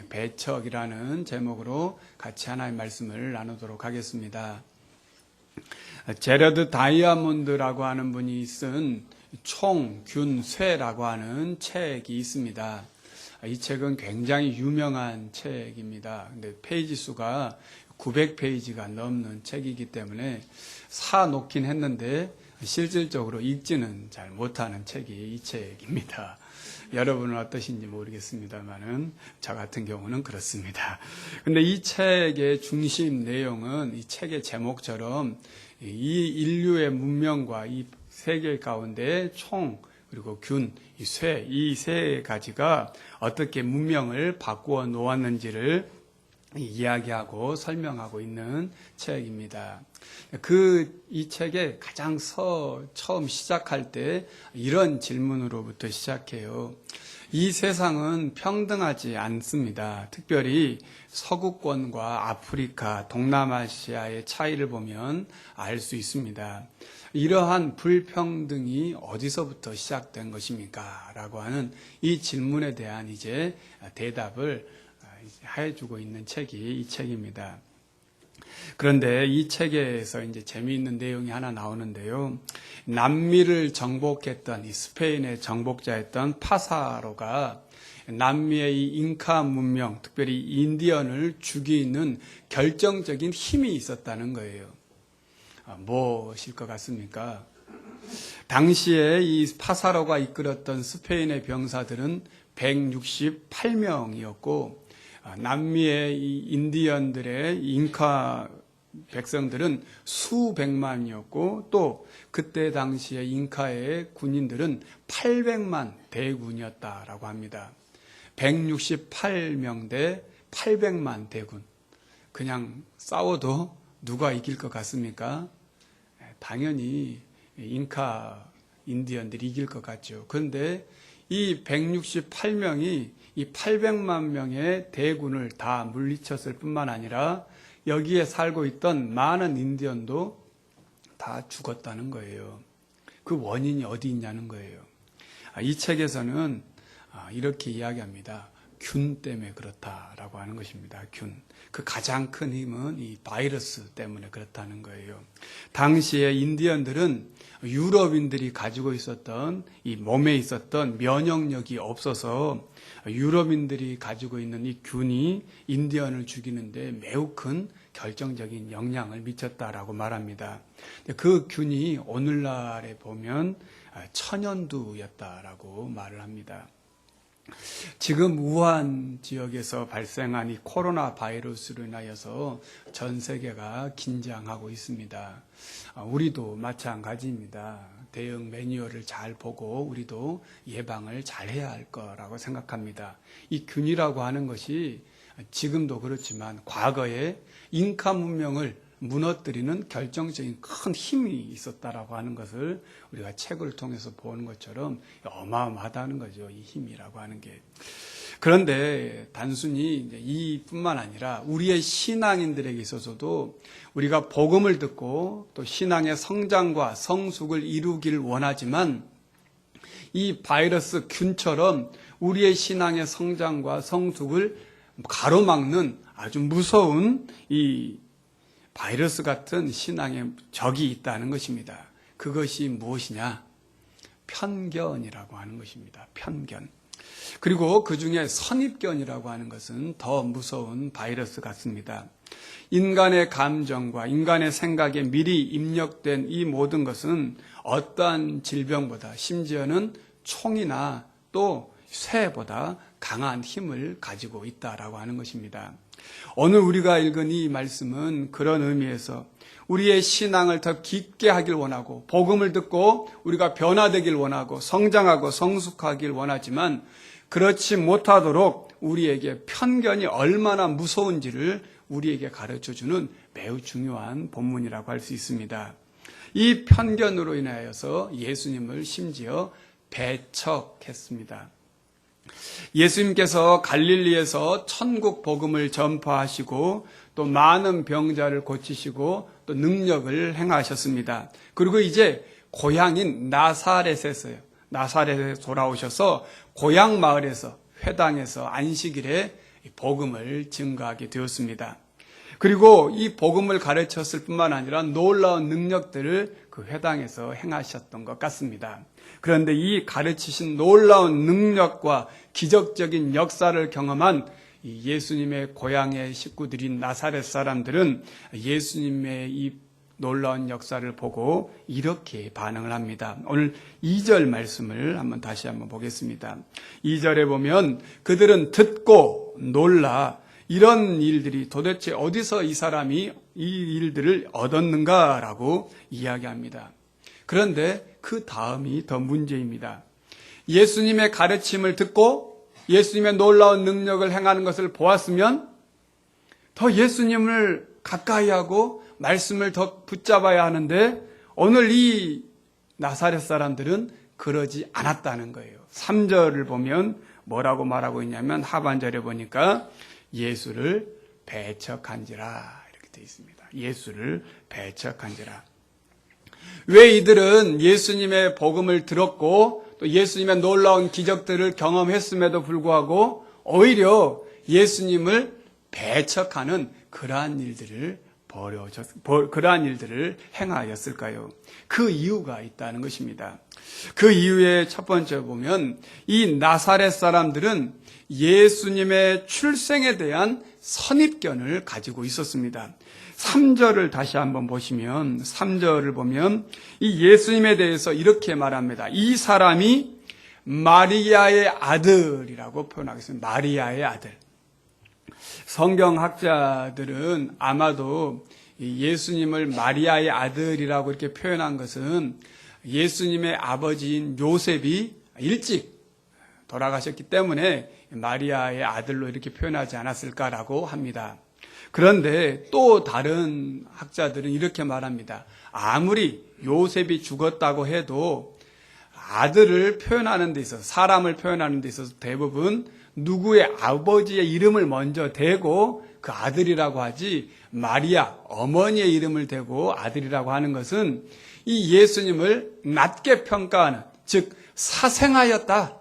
배척이라는 제목으로 같이 하나의 말씀을 나누도록 하겠습니다. 제러드 다이아몬드라고 하는 분이 쓴 총, 균, 쇠라고 하는 책이 있습니다. 이 책은 굉장히 유명한 책입니다. 근데 페이지 수가 900페이지가 넘는 책이기 때문에 사놓긴 했는데 실질적으로 읽지는 잘 못하는 책이 이 책입니다. 여러분은 어떠신지 모르겠습니다만은 저 같은 경우는 그렇습니다. 근데 이 책의 중심 내용은 이 책의 제목처럼 이 인류의 문명과 이 세계 가운데 총 그리고 균, 이 세 가지가 어떻게 문명을 바꾸어 놓았는지를 이야기하고 설명하고 있는 책입니다. 이 책의 가장 처음 시작할 때 이런 질문으로부터 시작해요. 이 세상은 평등하지 않습니다. 특별히 서구권과 아프리카, 동남아시아의 차이를 보면 알 수 있습니다. 이러한 불평등이 어디서부터 시작된 것입니까? 라고 하는 이 질문에 대한 이제 대답을 해주고 있는 책이 이 책입니다. 그런데 이 책에서 이제 재미있는 내용이 하나 나오는데요. 남미를 정복했던 이 스페인의 정복자였던 파사로가 남미의 이 잉카 문명, 특별히 인디언을 죽이는 결정적인 힘이 있었다는 거예요. 무엇일 것 같습니까? 당시에 이 파사로가 이끌었던 스페인의 병사들은 168명이었고 남미의 이 인디언들의 잉카 백성들은 수백만이었고 또 그때 당시에 잉카의 군인들은 800만 대군이었다라고 합니다. 168명 대 800만 대군. 그냥 싸워도 누가 이길 것 같습니까? 당연히 잉카 인디언들이 이길 것 같죠. 그런데 이 168명이 이 800만 명의 대군을 다 물리쳤을 뿐만 아니라 여기에 살고 있던 많은 인디언도 다 죽었다는 거예요. 그 원인이 어디 있냐는 거예요. 이 책에서는 이렇게 이야기합니다. 균 때문에 그렇다라고 하는 것입니다. 균. 그 가장 큰 힘은 이 바이러스 때문에 그렇다는 거예요. 당시에 인디언들은 유럽인들이 가지고 있었던 이 몸에 있었던 면역력이 없어서 유럽인들이 가지고 있는 이 균이 인디언을 죽이는데 매우 큰 결정적인 영향을 미쳤다라고 말합니다. 그 균이 오늘날에 보면 천연두였다라고 말을 합니다. 지금 우한 지역에서 발생한 이 코로나 바이러스로 인하여서 전 세계가 긴장하고 있습니다. 우리도 마찬가지입니다. 대응 매뉴얼을 잘 보고 우리도 예방을 잘 해야 할 거라고 생각합니다. 이 균이라고 하는 것이 지금도 그렇지만 과거에 잉카 문명을 무너뜨리는 결정적인 큰 힘이 있었다라고 하는 것을 우리가 책을 통해서 보는 것처럼 어마어마하다는 거죠. 이 힘이라고 하는 게. 그런데 단순히 이뿐만 아니라 우리의 신앙인들에게 있어서도 우리가 복음을 듣고 또 신앙의 성장과 성숙을 이루길 원하지만 이 바이러스 균처럼 우리의 신앙의 성장과 성숙을 가로막는 아주 무서운 이 바이러스 같은 신앙의 적이 있다는 것입니다. 그것이 무엇이냐? 편견이라고 하는 것입니다. 편견. 그리고 그 중에 선입견이라고 하는 것은 더 무서운 바이러스 같습니다. 인간의 감정과 인간의 생각에 미리 입력된 이 모든 것은 어떠한 질병보다 심지어는 총이나 또 쇠보다 강한 힘을 가지고 있다라고 하는 것입니다. 오늘 우리가 읽은 이 말씀은 그런 의미에서 우리의 신앙을 더 깊게 하길 원하고 복음을 듣고 우리가 변화되길 원하고 성장하고 성숙하길 원하지만 그렇지 못하도록 우리에게 편견이 얼마나 무서운지를 우리에게 가르쳐주는 매우 중요한 본문이라고 할 수 있습니다. 이 편견으로 인하여서 예수님을 심지어 배척했습니다. 예수님께서 갈릴리에서 천국 복음을 전파하시고 또 많은 병자를 고치시고 또 능력을 행하셨습니다. 그리고 이제 고향인 나사렛에 돌아오셔서 고향 마을에서 회당에서 안식일에 복음을 증거하게 되었습니다. 그리고 이 복음을 가르쳤을 뿐만 아니라 놀라운 능력들을 그 회당에서 행하셨던 것 같습니다. 그런데 이 가르치신 놀라운 능력과 기적적인 역사를 경험한 이 예수님의 고향의 식구들인 나사렛 사람들은 예수님의 이 놀라운 역사를 보고 이렇게 반응을 합니다. 오늘 2절 말씀을 다시 한번 보겠습니다. 2절에 보면 그들은 듣고 놀라 이런 일들이 도대체 어디서 이 사람이 이 일들을 얻었는가라고 이야기합니다. 그런데 그 다음이 더 문제입니다. 예수님의 가르침을 듣고 예수님의 놀라운 능력을 행하는 것을 보았으면 더 예수님을 가까이 하고 말씀을 더 붙잡아야 하는데 오늘 이 나사렛 사람들은 그러지 않았다는 거예요. 3절을 보면 뭐라고 말하고 있냐면 하반절에 보니까 예수를 배척한지라 이렇게 되어 있습니다. 예수를 배척한지라. 왜 이들은 예수님의 복음을 들었고 또 예수님의 놀라운 기적들을 경험했음에도 불구하고 오히려 예수님을 배척하는 그러한 일들을 행하였을까요? 그 이유가 있다는 것입니다. 그 이유의 첫 번째 보면 이 나사렛 사람들은 예수님의 출생에 대한 선입견을 가지고 있었습니다. 3절을 다시 한번 보시면 3절을 보면 이 예수님에 대해서 이렇게 말합니다. 이 사람이 마리아의 아들이라고 표현하겠습니다. 마리아의 아들. 성경학자들은 아마도 예수님을 마리아의 아들이라고 이렇게 표현한 것은 예수님의 아버지인 요셉이 일찍 돌아가셨기 때문에 마리아의 아들로 이렇게 표현하지 않았을까라고 합니다. 그런데 또 다른 학자들은 이렇게 말합니다. 아무리 요셉이 죽었다고 해도 아들을 표현하는 데 있어서 사람을 표현하는 데 있어서 대부분 누구의 아버지의 이름을 먼저 대고 그 아들이라고 하지 마리아 어머니의 이름을 대고 아들이라고 하는 것은 이 예수님을 낮게 평가하는 즉 사생아였다.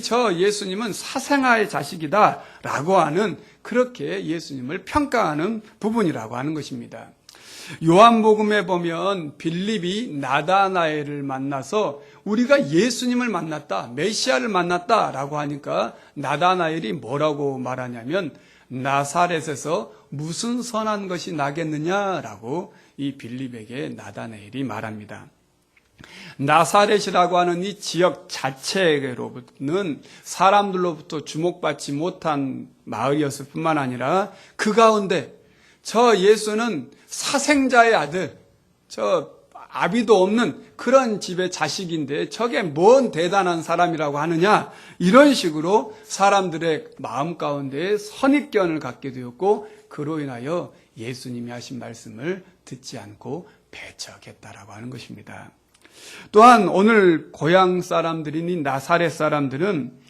저 예수님은 사생아의 자식이다 라고 하는 그렇게 예수님을 평가하는 부분이라고 하는 것입니다. 요한복음에 보면 빌립이 나다나엘을 만나서 우리가 예수님을 만났다, 메시아를 만났다라고 하니까 나다나엘이 뭐라고 말하냐면 나사렛에서 무슨 선한 것이 나겠느냐라고 이 빌립에게 나다나엘이 말합니다. 나사렛이라고 하는 이 지역 자체로는 사람들로부터 주목받지 못한 마을이었을 뿐만 아니라 그 가운데 저 예수는 사생자의 아들, 저 아비도 없는 그런 집의 자식인데 저게 뭔 대단한 사람이라고 하느냐, 이런 식으로 사람들의 마음 가운데 선입견을 갖게 되었고 그로 인하여 예수님이 하신 말씀을 듣지 않고 배척했다라고 하는 것입니다. 또한 오늘 고향 사람들인 이 나사렛 사람들은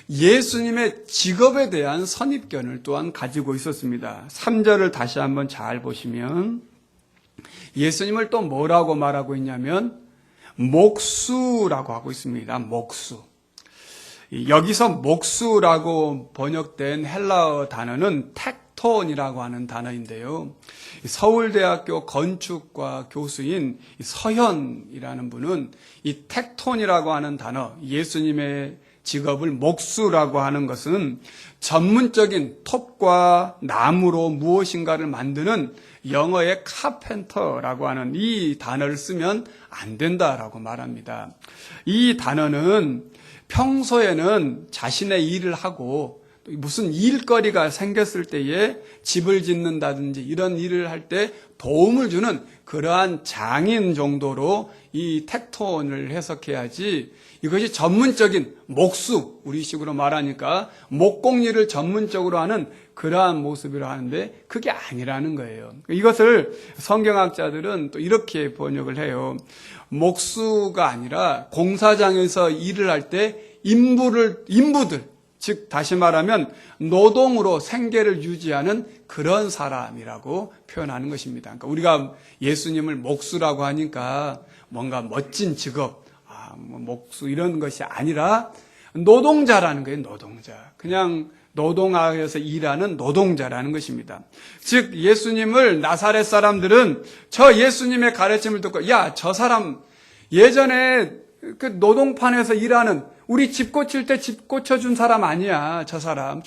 예수님의 직업에 대한 선입견을 또한 가지고 있었습니다. 3절을 다시 한번 잘 보시면 예수님을 또 뭐라고 말하고 있냐면 목수라고 하고 있습니다. 목수. 여기서 목수라고 번역된 헬라어 단어는 텍톤이라고 하는 단어인데요. 서울대학교 건축과 교수인 서현이라는 분은 이 텍톤이라고 하는 단어, 예수님의 직업을 목수라고 하는 것은 전문적인 톱과 나무로 무엇인가를 만드는 영어의 카펜터라고 하는 이 단어를 쓰면 안 된다라고 말합니다. 이 단어는 평소에는 자신의 일을 하고 무슨 일거리가 생겼을 때에 집을 짓는다든지 이런 일을 할 때 도움을 주는 그러한 장인 정도로 이 텍톤을 해석해야지, 이것이 전문적인 목수, 우리식으로 말하니까 목공일을 전문적으로 하는 그러한 모습이라 하는데 그게 아니라는 거예요. 이것을 성경학자들은 또 이렇게 번역을 해요. 목수가 아니라 공사장에서 일을 할 때 인부들, 즉 다시 말하면 노동으로 생계를 유지하는 그런 사람이라고 표현하는 것입니다. 그러니까 우리가 예수님을 목수라고 하니까 뭔가 멋진 직업, 목수 이런 것이 아니라 노동자라는 거예요. 노동자. 그냥 노동하여서 일하는 노동자라는 것입니다. 즉 예수님을 나사렛 사람들은 저 예수님의 가르침을 듣고 야, 저 사람 예전에 그 노동판에서 일하는 우리 집 고칠 때 집 고쳐준 사람 아니야. 저 사람.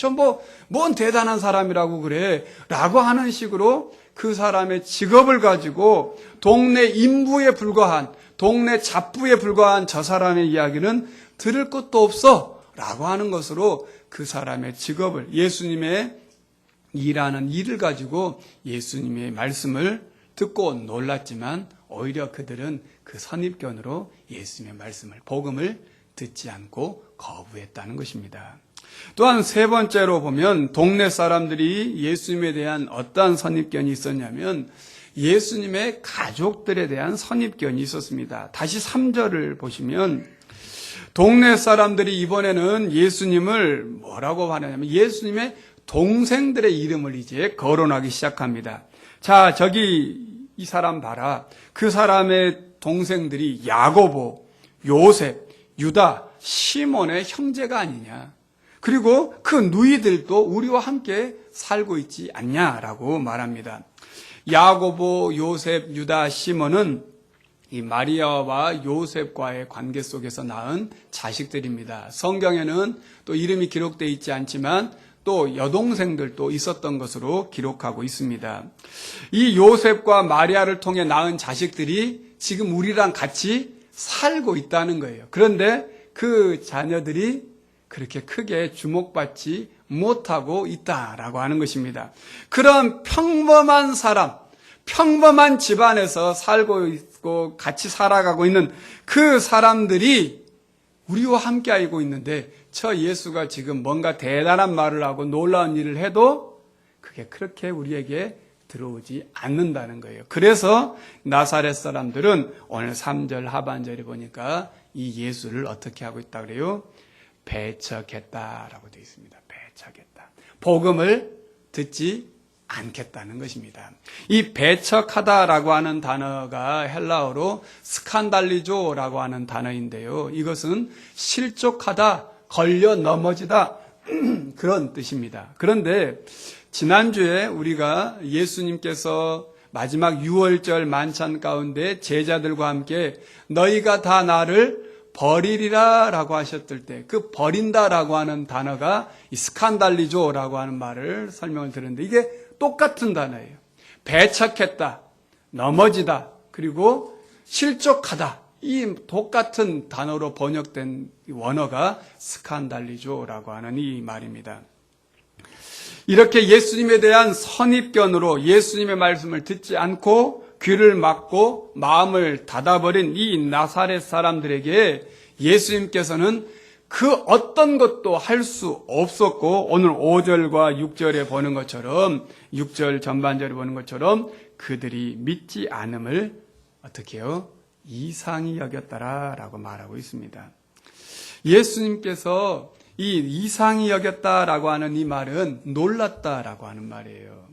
뭔 대단한 사람이라고 그래. 라고 하는 식으로 그 사람의 직업을 가지고 동네 인부에 불과한, 동네 잡부에 불과한 저 사람의 이야기는 들을 것도 없어. 라고 하는 것으로 그 사람의 직업을, 예수님의 일하는 일을 가지고 예수님의 말씀을 듣고 놀랐지만 오히려 그들은 그 선입견으로 예수님의 말씀을, 복음을 듣지 않고 거부했다는 것입니다. 또한 세 번째로 보면 동네 사람들이 예수님에 대한 어떠한 선입견이 있었냐면 예수님의 가족들에 대한 선입견이 있었습니다. 다시 3절을 보시면 동네 사람들이 이번에는 예수님을 뭐라고 하냐면 예수님의 동생들의 이름을 이제 거론하기 시작합니다. 자, 저기 이 사람 봐라. 그 사람의 동생들이 야고보, 요셉, 유다, 시몬의 형제가 아니냐. 그리고 그 누이들도 우리와 함께 살고 있지 않냐라고 말합니다. 야고보, 요셉, 유다, 시몬은 이 마리아와 요셉과의 관계 속에서 낳은 자식들입니다. 성경에는 또 이름이 기록되어 있지 않지만 또 여동생들도 있었던 것으로 기록하고 있습니다. 이 요셉과 마리아를 통해 낳은 자식들이 지금 우리랑 같이 살고 있다는 거예요. 그런데 그 자녀들이 그렇게 크게 주목받지 못하고 있다라고 하는 것입니다. 그런 평범한 사람, 평범한 집안에서 살고 있고 같이 살아가고 있는 그 사람들이 우리와 함께 알고 있는데 저 예수가 지금 뭔가 대단한 말을 하고 놀라운 일을 해도 그게 그렇게 우리에게 들어오지 않는다는 거예요. 그래서 나사렛 사람들은 오늘 3절 하반절에 보니까 이 예수를 어떻게 하고 있다 그래요? 배척했다라고 되어 있습니다. 배척했다. 복음을 듣지 않겠다는 것입니다. 이 배척하다라고 하는 단어가 헬라어로 스칸달리조라고 하는 단어인데요. 이것은 실족하다, 걸려 넘어지다 그런 뜻입니다. 그런데 지난주에 우리가 예수님께서 마지막 유월절 만찬 가운데 제자들과 함께 너희가 다 나를 버리리라 라고 하셨을 때 그 버린다라고 하는 단어가 이 스칸달리조라고 하는 말을 설명을 드렸는데 이게 똑같은 단어예요. 배척했다, 넘어지다, 그리고 실족하다. 이 똑같은 단어로 번역된 원어가 스칸달리조라고 하는 이 말입니다. 이렇게 예수님에 대한 선입견으로 예수님의 말씀을 듣지 않고 귀를 막고 마음을 닫아버린 이 나사렛 사람들에게 예수님께서는 그 어떤 것도 할 수 없었고 오늘 5절과 6절에 보는 것처럼 6절 전반절에 보는 것처럼 그들이 믿지 않음을 어떻게 해요? 이상히 여겼다라고 말하고 있습니다. 예수님께서 이 이상히 여겼다라고 하는 이 말은 놀랐다라고 하는 말이에요.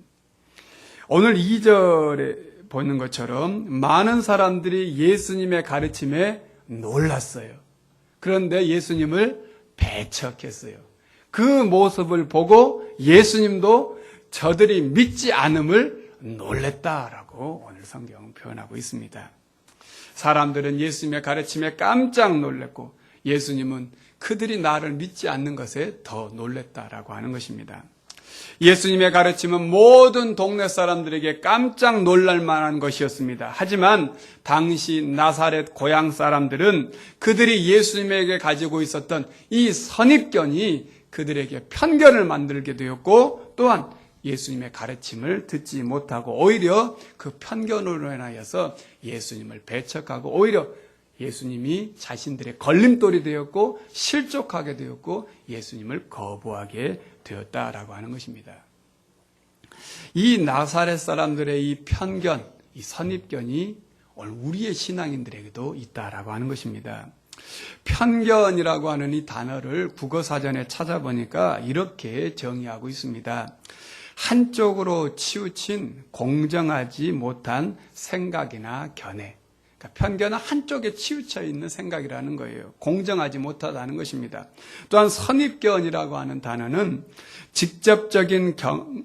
오늘 2절에 보는 것처럼 많은 사람들이 예수님의 가르침에 놀랐어요. 그런데 예수님을 배척했어요. 그 모습을 보고 예수님도 저들이 믿지 않음을 놀랬다라고 오늘 성경은 표현하고 있습니다. 사람들은 예수님의 가르침에 깜짝 놀랐고 예수님은 그들이 나를 믿지 않는 것에 더 놀랬다라고 하는 것입니다. 예수님의 가르침은 모든 동네 사람들에게 깜짝 놀랄 만한 것이었습니다. 하지만 당시 나사렛 고향 사람들은 그들이 예수님에게 가지고 있었던 이 선입견이 그들에게 편견을 만들게 되었고 또한 예수님의 가르침을 듣지 못하고 오히려 그 편견으로 인하여서 예수님을 배척하고 오히려 예수님이 자신들의 걸림돌이 되었고 실족하게 되었고 예수님을 거부하게 되었다라고 하는 것입니다. 이 나사렛 사람들의 이 편견, 이 선입견이 오늘 우리의 신앙인들에게도 있다라고 하는 것입니다. 편견이라고 하는 이 단어를 국어사전에 찾아보니까 이렇게 정의하고 있습니다. 한쪽으로 치우친 공정하지 못한 생각이나 견해, 그러니까 편견은 한쪽에 치우쳐 있는 생각이라는 거예요. 공정하지 못하다는 것입니다. 또한 선입견이라고 하는 단어는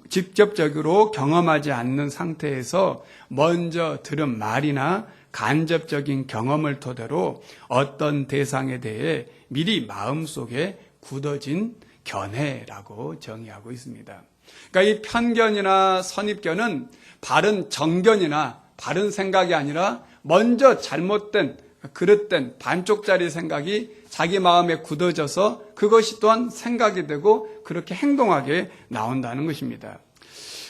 직접적으로 경험하지 않는 상태에서 먼저 들은 말이나 간접적인 경험을 토대로 어떤 대상에 대해 미리 마음속에 굳어진 견해라고 정의하고 있습니다. 그러니까 이 편견이나 선입견은 바른 정견이나 바른 생각이 아니라 먼저 잘못된, 그릇된 반쪽짜리 생각이 자기 마음에 굳어져서 그것이 또한 생각이 되고 그렇게 행동하게 나온다는 것입니다.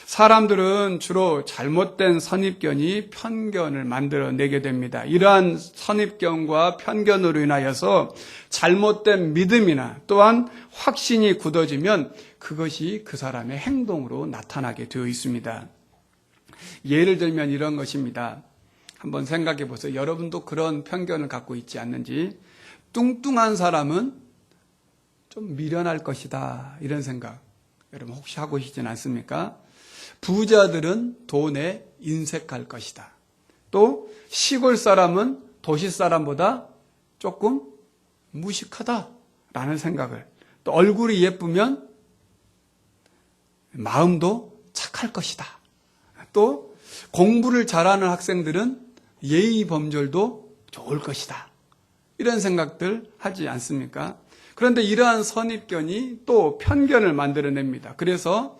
사람들은 주로 잘못된 선입견이 편견을 만들어내게 됩니다. 이러한 선입견과 편견으로 인하여서 잘못된 믿음이나 또한 확신이 굳어지면 그것이 그 사람의 행동으로 나타나게 되어 있습니다. 예를 들면 이런 것입니다. 한번 생각해 보세요. 여러분도 그런 편견을 갖고 있지 않는지. 뚱뚱한 사람은 좀 미련할 것이다, 이런 생각 여러분 혹시 하고 계시진 않습니까? 부자들은 돈에 인색할 것이다. 또 시골 사람은 도시 사람보다 조금 무식하다라는 생각을, 또 얼굴이 예쁘면 마음도 착할 것이다. 또 공부를 잘하는 학생들은 예의 범절도 좋을 것이다. 이런 생각들 하지 않습니까? 그런데 이러한 선입견이 또 편견을 만들어냅니다. 그래서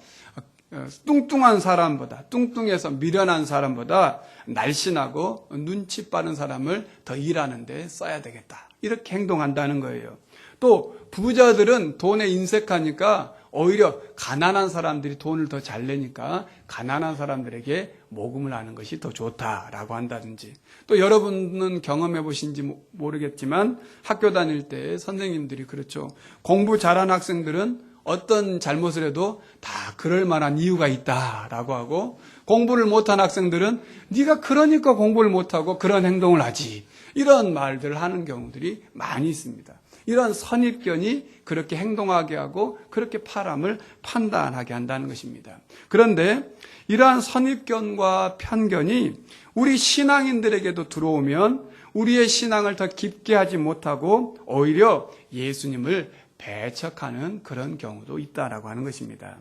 뚱뚱한 사람보다, 뚱뚱해서 미련한 사람보다 날씬하고 눈치 빠른 사람을 더 일하는 데 써야 되겠다, 이렇게 행동한다는 거예요. 또 부자들은 돈에 인색하니까 오히려 가난한 사람들이 돈을 더 잘 내니까 가난한 사람들에게 모금을 하는 것이 더 좋다라고 한다든지, 또 여러분은 경험해 보신지 모르겠지만 학교 다닐 때 선생님들이 그렇죠. 공부 잘하는 학생들은 어떤 잘못을 해도 다 그럴 만한 이유가 있다라고 하고, 공부를 못한 학생들은 네가 그러니까 공부를 못하고 그런 행동을 하지, 이런 말들을 하는 경우들이 많이 있습니다. 이런 선입견이 그렇게 행동하게 하고 그렇게 사람을 판단하게 한다는 것입니다. 그런데 이러한 선입견과 편견이 우리 신앙인들에게도 들어오면 우리의 신앙을 더 깊게 하지 못하고 오히려 예수님을 배척하는 그런 경우도 있다라고 하는 것입니다.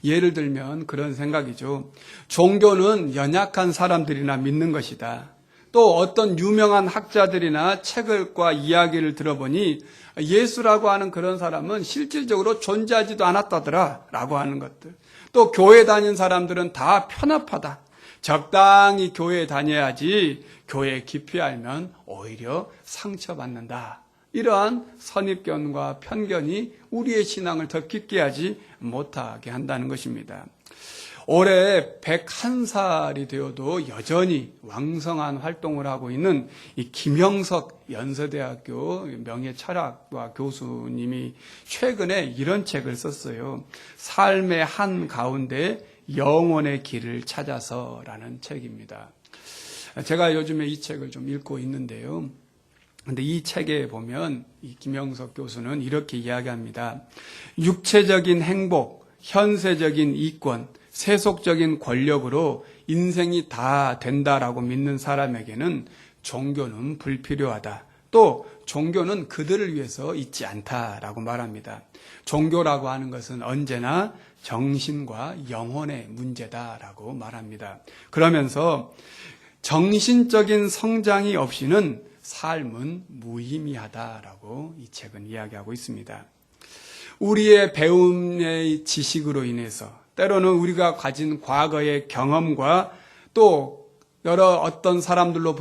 예를 들면 그런 생각이죠. 종교는 연약한 사람들이나 믿는 것이다. 또 어떤 유명한 학자들이나 책과 이야기를 들어보니 예수라고 하는 그런 사람은 실질적으로 존재하지도 않았다더라 라고 하는 것들. 또 교회 다닌 사람들은 다 편협하다. 적당히 교회에 다녀야지 교회 깊이 알면 오히려 상처받는다. 이러한 선입견과 편견이 우리의 신앙을 더 깊게 하지 못하게 한다는 것입니다. 올해 101살이 되어도 여전히 왕성한 활동을 하고 있는 이 김영석 연세대학교 명예철학과 교수님이 최근에 이런 책을 썼어요. 삶의 한 가운데 영혼의 길을 찾아서라는 책입니다. 제가 요즘에 이 책을 좀 읽고 있는데요. 근데 이 책에 보면 이 김영석 교수는 이렇게 이야기합니다. 육체적인 행복, 현세적인 이권, 세속적인 권력으로 인생이 다 된다라고 믿는 사람에게는 종교는 불필요하다. 또 종교는 그들을 위해서 있지 않다라고 말합니다. 종교라고 하는 것은 언제나 정신과 영혼의 문제다라고 말합니다. 그러면서 정신적인 성장이 없이는 삶은 무의미하다라고 이 책은 이야기하고 있습니다. 우리의 배움의 지식으로 인해서 때로는 우리가 가진 과거의 경험과 또 여러 어떤 사람들로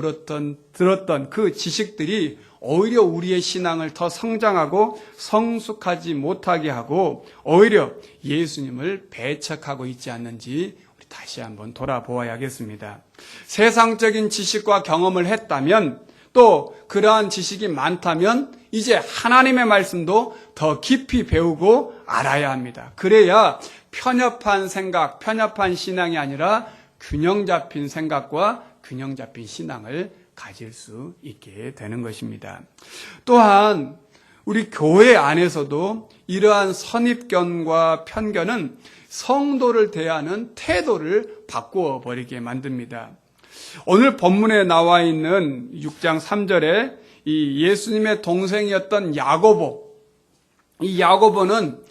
들었던 그 지식들이 오히려 우리의 신앙을 더 성장하고 성숙하지 못하게 하고 오히려 예수님을 배척하고 있지 않는지 우리 다시 한번 돌아보아야겠습니다. 세상적인 지식과 경험을 했다면 또 그러한 지식이 많다면 이제 하나님의 말씀도 더 깊이 배우고 알아야 합니다. 그래야 편협한 생각, 편협한 신앙이 아니라 균형 잡힌 생각과 균형 잡힌 신앙을 가질 수 있게 되는 것입니다. 또한 우리 교회 안에서도 이러한 선입견과 편견은 성도를 대하는 태도를 바꾸어 버리게 만듭니다. 오늘 본문에 나와 있는 6장 3절에 이 예수님의 동생이었던 야고보, 이 야고보는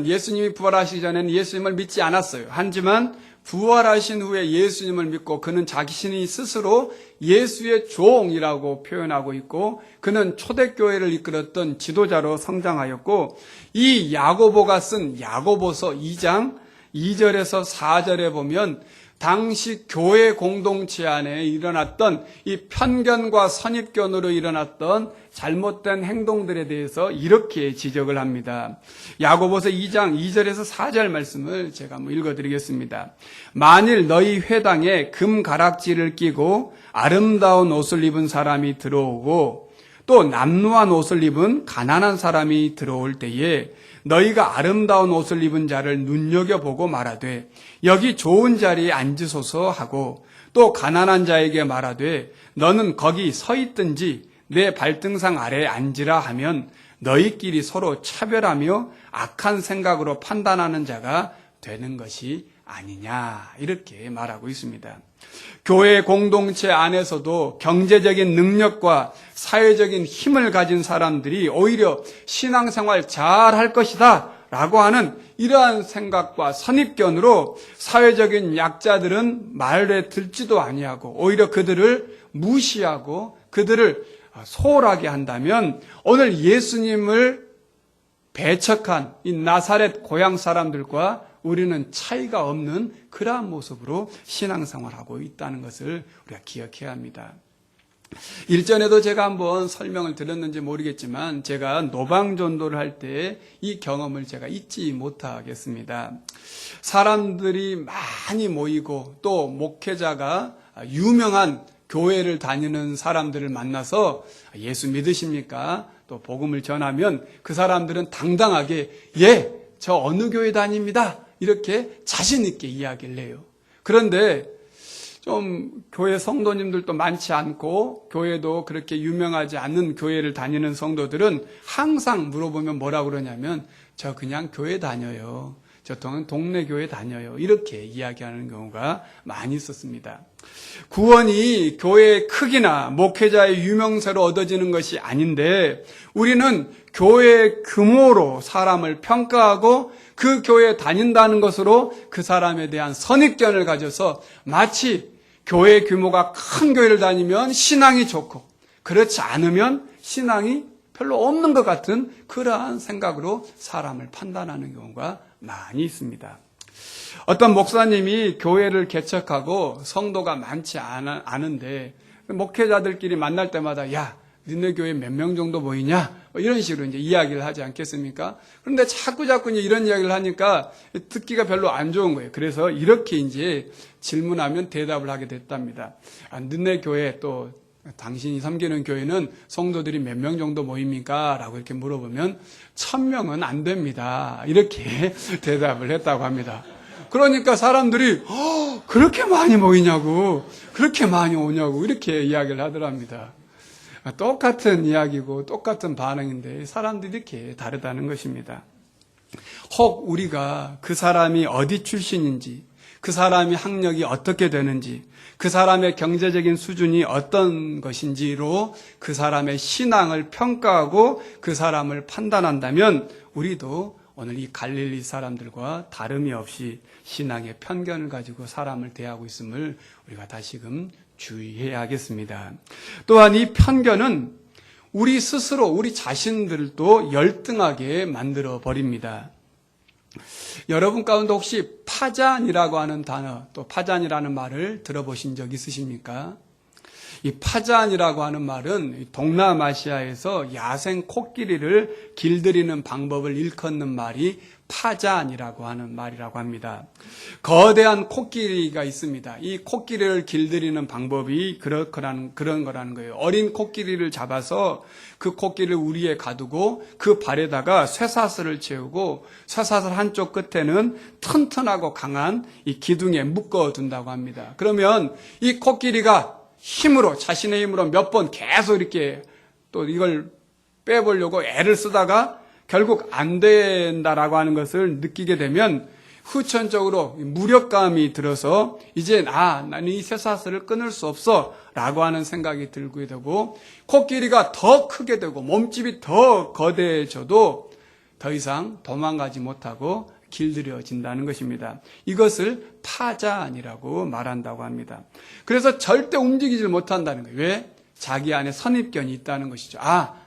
예수님이 부활하시기 전에는 예수님을 믿지 않았어요. 하지만 부활하신 후에 예수님을 믿고 그는 자신이 스스로 예수의 종이라고 표현하고 있고, 그는 초대교회를 이끌었던 지도자로 성장하였고, 이 야고보가 쓴 야고보서 2장 2절에서 4절에 보면 당시 교회 공동체 안에 일어났던 이 편견과 선입견으로 일어났던 잘못된 행동들에 대해서 이렇게 지적을 합니다. 야고보서 2장 2절에서 4절 말씀을 제가 한번 읽어드리겠습니다. 만일 너희 회당에 금 가락지를 끼고 아름다운 옷을 입은 사람이 들어오고 또 남루한 옷을 입은 가난한 사람이 들어올 때에 너희가 아름다운 옷을 입은 자를 눈여겨보고 말하되 여기 좋은 자리에 앉으소서 하고, 또 가난한 자에게 말하되 너는 거기 서 있든지 내 발등상 아래에 앉으라 하면 너희끼리 서로 차별하며 악한 생각으로 판단하는 자가 되는 것이 아니냐, 이렇게 말하고 있습니다. 교회 공동체 안에서도 경제적인 능력과 사회적인 힘을 가진 사람들이 오히려 신앙생활 잘 할 것이다 라고 하는 이러한 생각과 선입견으로 사회적인 약자들은 말에 듣지도 아니하고 오히려 그들을 무시하고 그들을 소홀하게 한다면, 오늘 예수님을 배척한 이 나사렛 고향 사람들과 우리는 차이가 없는 그러한 모습으로 신앙생활하고 있다는 것을 우리가 기억해야 합니다. 일전에도 제가 한번 설명을 드렸는지 모르겠지만 제가 노방전도를 할 때 이 경험을 제가 잊지 못하겠습니다. 사람들이 많이 모이고 또 목회자가 유명한 교회를 다니는 사람들을 만나서 예수 믿으십니까? 또 복음을 전하면 그 사람들은 당당하게 예, 저 어느 교회 다닙니다, 이렇게 자신 있게 이야기를 해요. 그런데 좀 교회 성도님들도 많지 않고 교회도 그렇게 유명하지 않는 교회를 다니는 성도들은 항상 물어보면 뭐라고 그러냐면 저 그냥 교회 다녀요, 저 동네 교회 다녀요, 이렇게 이야기하는 경우가 많이 있었습니다. 구원이 교회의 크기나 목회자의 유명세로 얻어지는 것이 아닌데, 우리는 교회의 규모로 사람을 평가하고 그 교회에 다닌다는 것으로 그 사람에 대한 선입견을 가져서 마치 교회 규모가 큰 교회를 다니면 신앙이 좋고 그렇지 않으면 신앙이 별로 없는 것 같은 그러한 생각으로 사람을 판단하는 경우가 많이 있습니다. 어떤 목사님이 교회를 개척하고 성도가 많지 않은데 목회자들끼리 만날 때마다 야, 니네 교회 몇 명 정도 모이냐? 이런 식으로 이제 이야기를 하지 않겠습니까? 그런데 자꾸 이제 이런 이야기를 하니까 듣기가 별로 안 좋은 거예요. 그래서 이렇게 이제 질문하면 대답을 하게 됐답니다. 니네 교회 또 당신이 섬기는 교회는 성도들이 몇 명 정도 모입니까? 라고 이렇게 물어보면 1000명은 안 됩니다, 이렇게 대답을 했다고 합니다. 그러니까 사람들이 그렇게 많이 모이냐고, 그렇게 많이 오냐고 이렇게 이야기를 하더랍니다. 똑같은 이야기고 똑같은 반응인데 사람들이 이렇게 다르다는 것입니다. 혹 우리가 그 사람이 어디 출신인지, 그 사람이 학력이 어떻게 되는지, 그 사람의 경제적인 수준이 어떤 것인지로 그 사람의 신앙을 평가하고 그 사람을 판단한다면 우리도 오늘 이 갈릴리 사람들과 다름이 없이 신앙의 편견을 가지고 사람을 대하고 있음을 우리가 다시금 주의해야 하겠습니다. 또한 이 편견은 우리 스스로 우리 자신들도 열등하게 만들어 버립니다. 여러분 가운데 혹시 파잔이라고 하는 단어, 또 파잔이라는 말을 들어보신 적 있으십니까? 이 파잔이라고 하는 말은 동남아시아에서 야생 코끼리를 길들이는 방법을 일컫는 말이 파잔이라고 하는 말이라고 합니다. 거대한 코끼리가 있습니다. 이 코끼리를 길들이는 방법이 그런 거라는 거예요. 어린 코끼리를 잡아서 그 코끼리를 우리에 가두고 그 발에다가 쇠사슬을 채우고 쇠사슬 한쪽 끝에는 튼튼하고 강한 이 기둥에 묶어둔다고 합니다. 그러면 이 코끼리가 자신의 힘으로 몇 번 계속 이렇게 또 이걸 빼보려고 애를 쓰다가 결국 안 된다라고 하는 것을 느끼게 되면 후천적으로 무력감이 들어서 이제 나는 이 쇠사슬을 끊을 수 없어 라고 하는 생각이 들게 되고, 코끼리가 더 크게 되고 몸집이 더 거대해져도 더 이상 도망가지 못하고 길들여진다는 것입니다. 이것을 파잔이라고 말한다고 합니다. 그래서 절대 움직이질 못한다는 거예요. 왜? 자기 안에 선입견이 있다는 것이죠.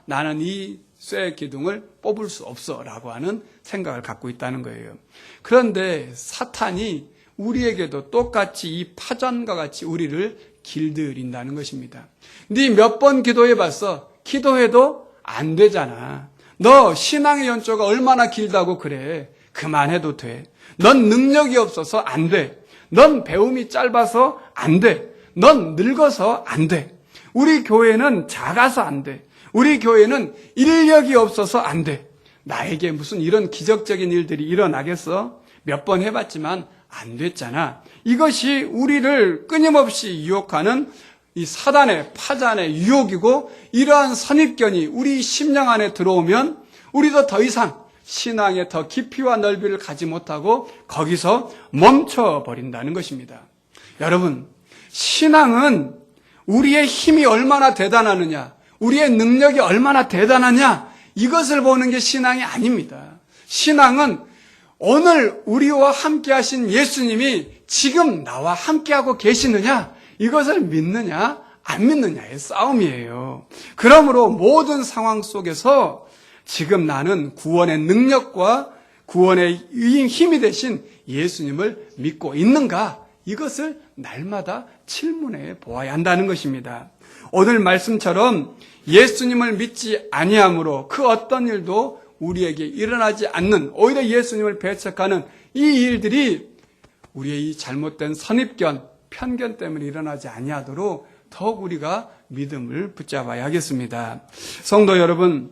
나는 이 쇠 기둥을 뽑을 수 없어 라고 하는 생각을 갖고 있다는 거예요. 그런데 사탄이 우리에게도 똑같이 이 파전과 같이 우리를 길들인다는 것입니다. 네 몇 번 기도해봤어? 기도해도 안 되잖아. 너 신앙의 연조가 얼마나 길다고 그래. 그만해도 돼. 넌 능력이 없어서 안 돼. 넌 배움이 짧아서 안 돼. 넌 늙어서 안 돼. 우리 교회는 작아서 안 돼. 우리 교회는 인력이 없어서 안 돼. 나에게 무슨 이런 기적적인 일들이 일어나겠어? 몇 번 해봤지만 안 됐잖아. 이것이 우리를 끊임없이 유혹하는 이 사단의 파잔의 유혹이고, 이러한 선입견이 우리 심령 안에 들어오면 우리도 더 이상 신앙의 더 깊이와 넓이를 가지 못하고 거기서 멈춰버린다는 것입니다. 여러분, 신앙은 우리의 힘이 얼마나 대단하느냐, 우리의 능력이 얼마나 대단하냐, 이것을 보는 게 신앙이 아닙니다. 신앙은 오늘 우리와 함께 하신 예수님이 지금 나와 함께하고 계시느냐, 이것을 믿느냐 안 믿느냐의 싸움이에요. 그러므로 모든 상황 속에서 지금 나는 구원의 능력과 구원의 힘이 되신 예수님을 믿고 있는가, 이것을 날마다 질문해 보아야 한다는 것입니다. 오늘 말씀처럼 예수님을 믿지 아니함으로 그 어떤 일도 우리에게 일어나지 않는, 오히려 예수님을 배척하는 이 일들이 우리의 이 잘못된 선입견, 편견 때문에 일어나지 아니하도록 더욱 우리가 믿음을 붙잡아야 하겠습니다. 성도 여러분,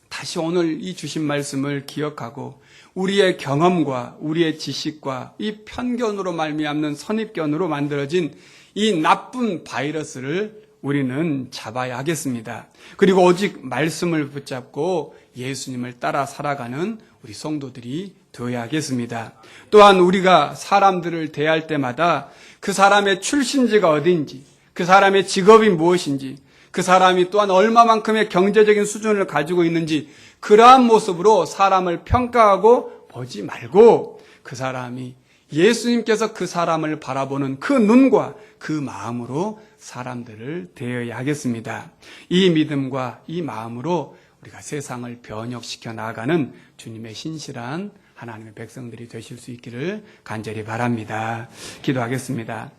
다시 오늘 이 주신 말씀을 기억하고 우리의 경험과 우리의 지식과 이 편견으로 말미암는 선입견으로 만들어진 이 나쁜 바이러스를 우리는 잡아야 하겠습니다. 그리고 오직 말씀을 붙잡고 예수님을 따라 살아가는 우리 성도들이 되어야 하겠습니다. 또한 우리가 사람들을 대할 때마다 그 사람의 출신지가 어딘지, 그 사람의 직업이 무엇인지, 그 사람이 또한 얼마만큼의 경제적인 수준을 가지고 있는지, 그러한 모습으로 사람을 평가하고 보지 말고 그 사람이 예수님께서 그 사람을 바라보는 그 눈과 그 마음으로 사람들을 대해야 하겠습니다. 이 믿음과 이 마음으로 우리가 세상을 변혁시켜 나아가는 주님의 신실한 하나님의 백성들이 되실 수 있기를 간절히 바랍니다. 기도하겠습니다.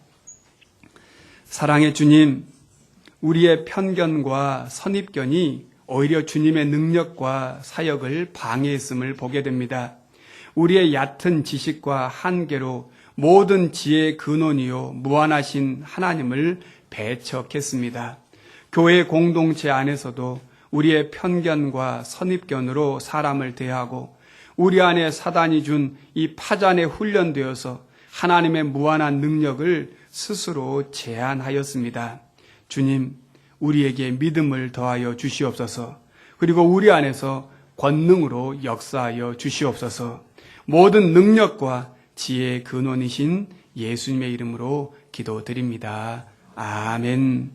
사랑의 주님, 우리의 편견과 선입견이 오히려 주님의 능력과 사역을 방해했음을 보게 됩니다. 우리의 얕은 지식과 한계로 모든 지혜의 근원이요 무한하신 하나님을 배척했습니다. 교회 공동체 안에서도 우리의 편견과 선입견으로 사람을 대하고 우리 안에 사단이 준 이 파잔에 훈련되어서 하나님의 무한한 능력을 스스로 제한하였습니다. 주님, 우리에게 믿음을 더하여 주시옵소서. 그리고 우리 안에서 권능으로 역사하여 주시옵소서. 모든 능력과 지혜의 근원이신 예수님의 이름으로 기도드립니다. 아멘.